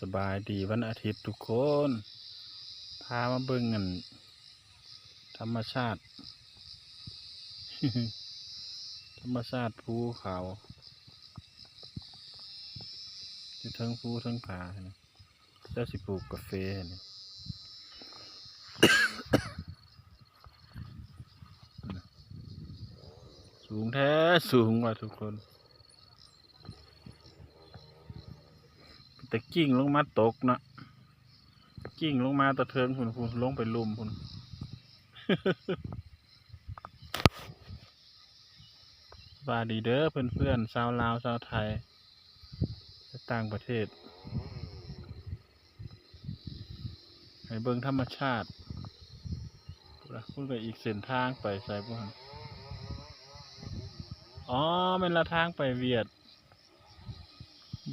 สบายดีวันอาทิตย์ทุกคน พามาเบิ่งกันธรรมชาติ ธรรมชาติภูเขาที่ทั้งภูทั้งผาเนี่ยเจ้าสิปลูกกาแฟเนี่ย สูงแท้สูงว่ะทุกคนแต่กิ่งลงมาตกนะกิ่งลงมาตะเทิงพุ่นลงไปลุ่มพุ่น สวัสดีเด้อเพื่อนๆชาวลาวชาวไทยและต่างประเทศให้เบิ่งธรรมชาติพุ่นก็อีกเส้นทางไปใส่พุ่นอ๋อเป็นละทางไปเวียด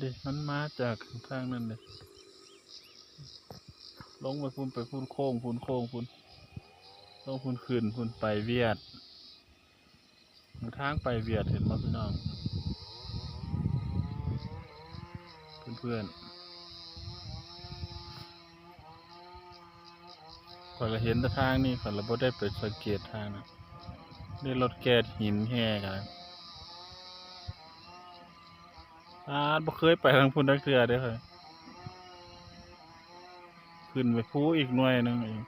เด็กมันมาจากทางนั้นเลยลงไปพุ่นไปพุ่นโค้งพุ่นลงพุ่นขึ้นพุ่นไปเวียดทางไปเวียดเห็นมั้ยพี่น้องเพื่อนๆข้อยก็เห็นแต่ทางนี้ข้อยละบ่ได้ไปสังเกตทางนะได้รถแก๊สหินแห่กันบ่เคยไปทางพุ่นจักเทื่อเด้อข้อยขึ้นไปภูอีกหน่วยนึงเอง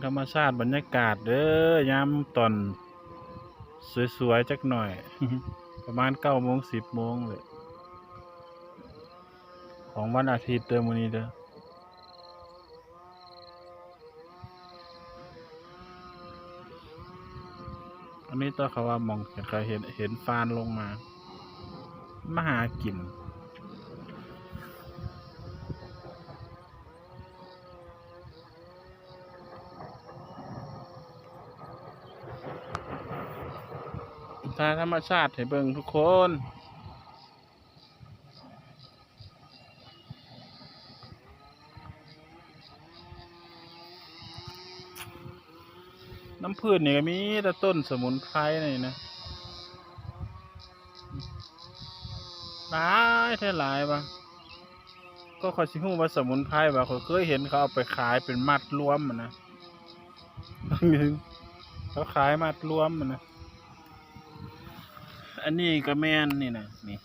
ธรรมชาติบรรยากาศเด้อยามตอนสวยๆจักหน่อย ประมาณ9 โมง 10 โมงเลยของวันอาทิตย์เด้อมื้อนี้เด้ออันนี้ตัวเขาว่ามองเห็นฟานลงมาหากินธรรมชาติให้เบิ่งทุกคนน้ำพืชนี่ก็มีแต่ต้นสมุนไพรนี่นะหลายว่ะก็ข้อยสิฮู้ว่าสมุนไพรว่าข้อยเคยเห็นเขาเอาไปขายเป็นมัดรวมนะเขาขายมัดรวมนะอันนี้ก็แม่นนี่นะนี่